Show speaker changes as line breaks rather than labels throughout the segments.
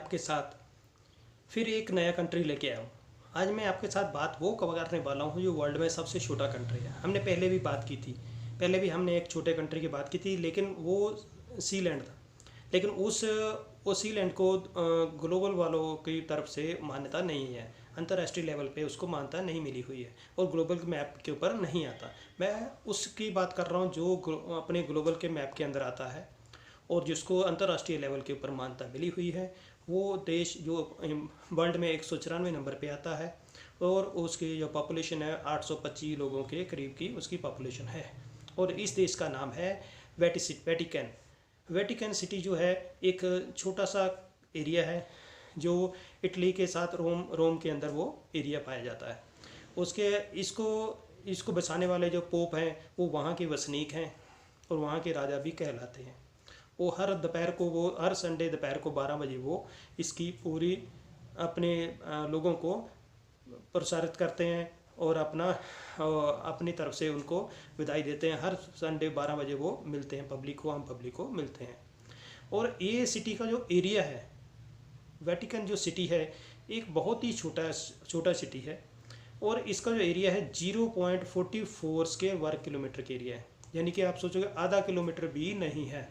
आपके साथ फिर एक नया कंट्री लेके आया हूँ। आज मैं आपके साथ बात वो करने वाला हूँ जो वर्ल्ड में सबसे छोटा कंट्री है। हमने पहले भी बात की थी, पहले भी हमने एक छोटे कंट्री की बात की थी, लेकिन वो सीलैंड था। लेकिन उस सीलैंड को ग्लोबल वालों की तरफ से मान्यता नहीं है, अंतर्राष्ट्रीय लेवल पे उसको मान्यता नहीं मिली हुई है और ग्लोबल मैप के ऊपर नहीं आता। मैं उसकी बात कर रहा हूँ जो अपने ग्लोबल के मैप के अंदर आता है और जिसको अंतर्राष्ट्रीय लेवल के ऊपर मान्यता मिली हुई है। वो देश जो वर्ल्ड में 194 नंबर पे आता है और उसकी जो पॉपुलेशन है 825 लोगों के करीब की उसकी पॉपुलेशन है। और इस देश का नाम है वेटिकन। वेटिकन सिटी जो है एक छोटा सा एरिया है जो इटली के साथ रोम के अंदर वो एरिया पाया जाता है। उसके इसको इसको बसाने वाले जो पोप हैं वो वहाँ के वसनीक हैं और वहाँ के राजा भी कहलाते हैं। वो हर संडे दोपहर को 12 बजे वो इसकी पूरी अपने लोगों को प्रसारित करते हैं और अपनी तरफ से उनको विदाई देते हैं। हर संडे 12 बजे वो मिलते हैं पब्लिक को, आम पब्लिक को मिलते हैं। और ये सिटी का जो एरिया है, वेटिकन जो सिटी है, एक बहुत ही छोटा सिटी है और इसका जो एरिया है 0.44 स्क्वायर वर्ग किलोमीटर के एरिया है। यानी कि आप सोचोगे आधा किलोमीटर भी नहीं है।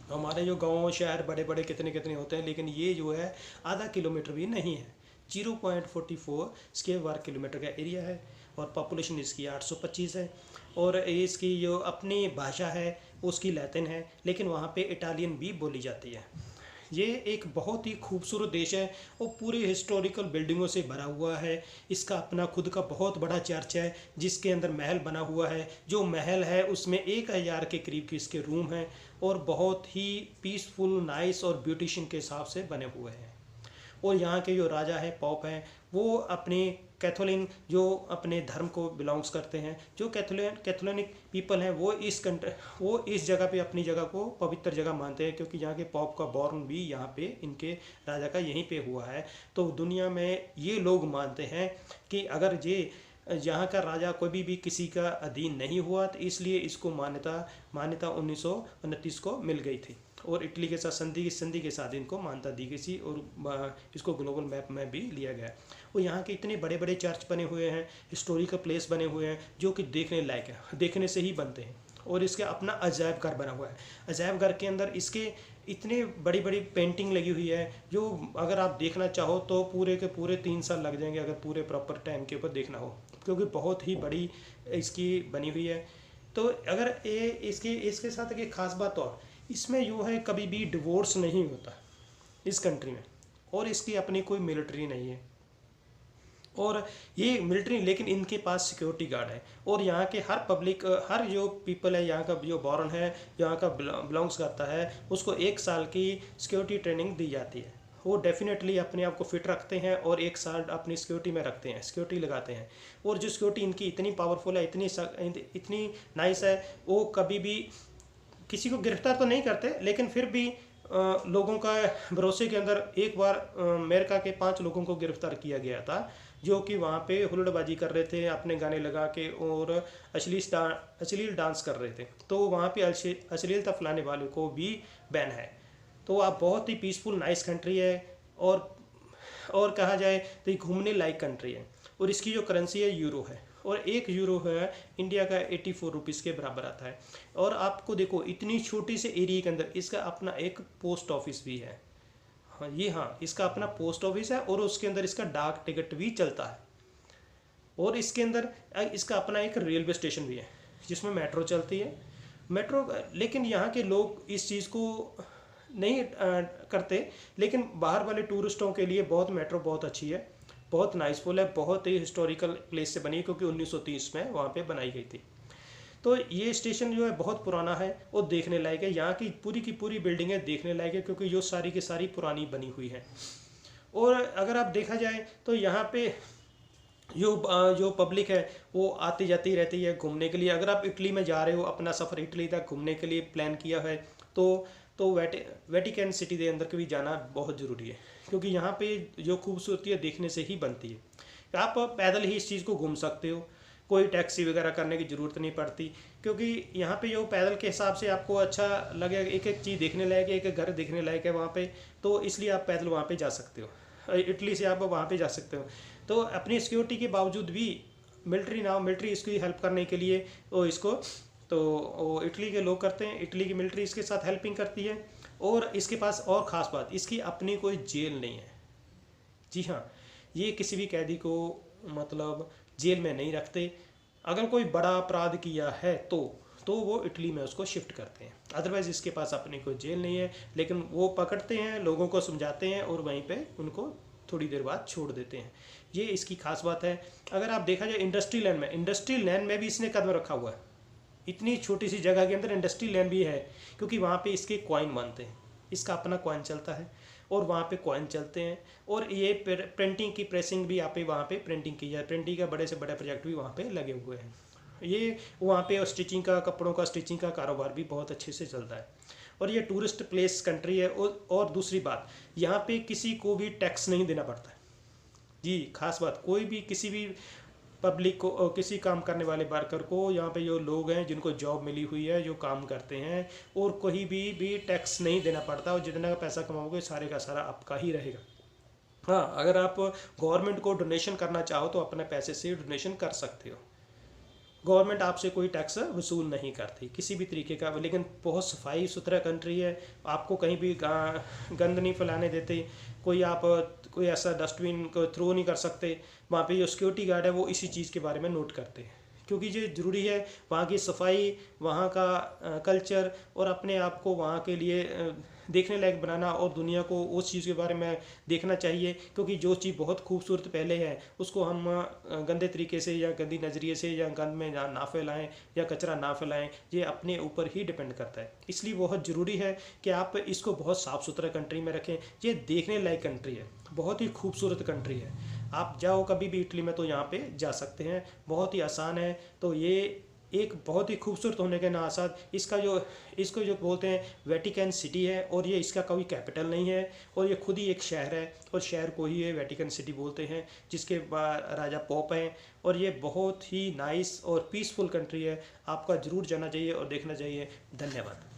हमारे जो गांव शहर बड़े बड़े कितने कितने होते हैं, लेकिन ये जो है आधा किलोमीटर भी नहीं है। 0.44 स्क्वायर वर्ग किलोमीटर का एरिया है और पॉपुलेशन इसकी 825 है। और इसकी जो अपनी भाषा है उसकी लैटिन है, लेकिन वहाँ पे इटालियन भी बोली जाती है। ये एक बहुत ही खूबसूरत देश है और पूरे हिस्टोरिकल बिल्डिंगों से भरा हुआ है। इसका अपना खुद का बहुत बड़ा चर्च है जिसके अंदर महल बना हुआ है। जो महल है उसमें 1000 के करीब के इसके रूम हैं और बहुत ही पीसफुल, नाइस और ब्यूटिशियन के हिसाब से बने हुए हैं। और यहाँ के जो राजा है, पॉप हैं, वो अपने कैथोलिक जो अपने धर्म को बिलोंग्स करते हैं, जो कैथोलिक पीपल हैं, वो इस जगह पे अपनी जगह को पवित्र जगह मानते हैं, क्योंकि यहाँ के पॉप का बॉर्न भी यहाँ पे इनके राजा का यहीं पे हुआ है। तो दुनिया में ये लोग मानते हैं कि अगर ये यहाँ का राजा कोई भी किसी का अधीन नहीं हुआ, तो इसलिए इसको मान्यता 1929 को मिल गई थी और इटली के साथ संधि के साथ इनको मान्यता दी गई थी और इसको ग्लोबल मैप में भी लिया गया। और यहाँ के इतने बड़े बड़े चर्च बने हुए हैं, हिस्टोरिकल प्लेस बने हुए हैं जो कि देखने लायक है, देखने से ही बनते हैं। और इसके अपना अजायब घर बना हुआ है। अजायब घर के अंदर इसके इतने बड़ी बड़ी पेंटिंग लगी हुई है जो अगर आप देखना चाहो तो पूरे के पूरे 3 साल लग जाएंगे, अगर पूरे प्रॉपर टाइम के ऊपर देखना हो, क्योंकि बहुत ही बड़ी इसकी बनी हुई है। तो अगर इसके साथ एक ख़ास बात और, इसमें यूँ है कभी भी डिवोर्स नहीं होता इस कंट्री में, और इसकी अपनी कोई मिलिट्री नहीं है और ये मिलिट्री, लेकिन इनके पास सिक्योरिटी गार्ड है। और यहाँ के हर जो पीपल है, यहाँ का जो बॉर्न है, यहाँ का बिलोंग्स करता है, उसको 1 साल की सिक्योरिटी ट्रेनिंग दी जाती है। वो डेफिनेटली अपने आप को फिट रखते हैं और 1 साल अपनी सिक्योरिटी में रखते हैं, सिक्योरिटी लगाते हैं। और जो सिक्योरिटी इनकी इतनी पावरफुल है, इतनी नाइस है, वो कभी भी किसी को गिरफ्तार तो नहीं करते, लेकिन फिर भी लोगों का भरोसे के अंदर एक बार अमेरिका के 5 लोगों को गिरफ्तार किया गया था जो कि वहाँ पे हुल्लड़बाजी कर रहे थे अपने गाने लगा के और अश्लील डांस कर रहे थे। तो वहाँ पे अश्लीलता फैलाने वाले को भी बैन है। तो आप बहुत ही पीसफुल नाइस कंट्री है और कहा जाए तो ये घूमने लायक कंट्री है। और इसकी जो करेंसी है यूरो है और 1 यूरो है इंडिया का 84 रुपीज़ के बराबर आता है। और आपको देखो इतनी छोटी से एरिया के अंदर इसका अपना एक पोस्ट ऑफिस भी है। हाँ, इसका अपना पोस्ट ऑफिस है और उसके अंदर इसका डाक टिकट भी चलता है। और इसके अंदर इसका अपना एक रेलवे स्टेशन भी है जिसमें मेट्रो चलती है। लेकिन यहाँ के लोग इस चीज़ को नहीं करते, लेकिन बाहर वाले टूरिस्टों के लिए मेट्रो बहुत अच्छी है, बहुत नाइसफुल है, बहुत ही हिस्टोरिकल प्लेस से बनी है, क्योंकि 1930 में वहाँ पे बनाई गई थी। तो ये स्टेशन जो है बहुत पुराना है और देखने लायक है। यहाँ की पूरी बिल्डिंगें देखने लायक है, क्योंकि जो सारी की सारी पुरानी बनी हुई है। और अगर आप देखा जाए तो यहाँ पे जो पब्लिक है वो आती जाती रहती है घूमने के लिए। अगर आप इटली में जा रहे हो, अपना सफ़र इटली तक घूमने के लिए प्लान किया है, तो वेटिकन सिटी के अंदर भी जाना बहुत ज़रूरी है, क्योंकि यहाँ पे जो खूबसूरती है देखने से ही बनती है। आप पैदल ही इस चीज़ को घूम सकते हो। कोई टैक्सी वगैरह करने की ज़रूरत नहीं पड़ती, क्योंकि यहाँ पे जो पैदल के हिसाब से आपको अच्छा लगेगा, एक एक चीज़ देखने लायक है, एक एक घर देखने लायक है वहाँ पे, तो इसलिए आप पैदल वहाँ पे जा सकते हो। इटली से आप वहाँ पे जा सकते हो। तो अपनी सिक्योरिटी के बावजूद भी मिलिट्री इसकी हेल्प करने के लिए वो इसको तो वो इटली के लोग करते हैं, इटली की मिलिट्री इसके साथ हेल्पिंग करती है। और इसके पास और ख़ास बात, इसकी अपनी कोई जेल नहीं है। जी हाँ, ये किसी भी कैदी को मतलब जेल में नहीं रखते। अगर कोई बड़ा अपराध किया है तो वो इटली में उसको शिफ्ट करते हैं, अदरवाइज़ इसके पास अपनी कोई जेल नहीं है। लेकिन वो पकड़ते हैं, लोगों को समझाते हैं और वहीं पे उनको थोड़ी देर बाद छोड़ देते हैं। ये इसकी खास बात है। अगर आप देखा जाए इंडस्ट्री लैंड में भी इसने कदम रखा हुआ है। इतनी छोटी सी जगह के अंदर इंडस्ट्री लैंड भी है, क्योंकि वहाँ पे इसके कॉइन बनते हैं, इसका अपना कॉइन चलता है और वहाँ पे कॉइन चलते हैं। और ये प्रिंटिंग की प्रेसिंग भी आप वहाँ पे प्रिंटिंग की जाए, प्रिंटिंग का बड़े से बड़ा प्रोजेक्ट भी वहाँ पे लगे हुए हैं। ये वहाँ पे स्टिचिंग का, कपड़ों का स्टिचिंग का कारोबार भी बहुत अच्छे से चलता है। और ये टूरिस्ट प्लेस कंट्री है। और दूसरी बात, यहाँ पे किसी को भी टैक्स नहीं देना पड़ता है। जी खास बात, कोई भी किसी भी पब्लिक को, किसी काम करने वाले वर्कर को, यहाँ पे जो लोग हैं जिनको जॉब मिली हुई है, जो काम करते हैं, और कोई भी टैक्स नहीं देना पड़ता। और जितना का पैसा कमाओगे सारे का सारा आपका ही रहेगा। हाँ, अगर आप गवर्नमेंट को डोनेशन करना चाहो तो अपने पैसे से डोनेशन कर सकते हो। गवर्नमेंट आपसे कोई टैक्स वसूल नहीं करती किसी भी तरीके का। लेकिन बहुत सफाई सुथरा कंट्री है, आपको कहीं भी गंद नहीं फैलाने देते। कोई ऐसा डस्टबिन को थ्रो नहीं कर सकते। वहाँ पे जो सिक्योरिटी गार्ड है वो इसी चीज़ के बारे में नोट करते हैं, क्योंकि ये ज़रूरी है। वहाँ की सफाई, वहाँ का कल्चर और अपने आप को वहाँ के लिए देखने लायक बनाना, और दुनिया को उस चीज़ के बारे में देखना चाहिए। क्योंकि जो चीज़ बहुत खूबसूरत पहले है उसको हम गंदे तरीके से या गंदी नज़रिए से या गंद में ना फैलाएं या कचरा ना फैलाएं, ये अपने ऊपर ही डिपेंड करता है। इसलिए बहुत ज़रूरी है कि आप इसको बहुत साफ़ सुथरा कंट्री में रखें। ये देखने लायक कंट्री है, बहुत ही खूबसूरत कंट्री है। आप जाओ कभी भी इटली में तो यहाँ पे जा सकते हैं, बहुत ही आसान है। तो ये एक बहुत ही खूबसूरत होने के साथ इसको जो बोलते हैं वेटिकन सिटी है, और ये इसका कोई कैपिटल नहीं है, और ये खुद ही एक शहर है, और शहर को ही ये वेटिकन सिटी बोलते हैं, जिसके राजा पोप हैं। और ये बहुत ही नाइस और पीसफुल कंट्री है, आपका ज़रूर जाना चाहिए और देखना चाहिए। धन्यवाद।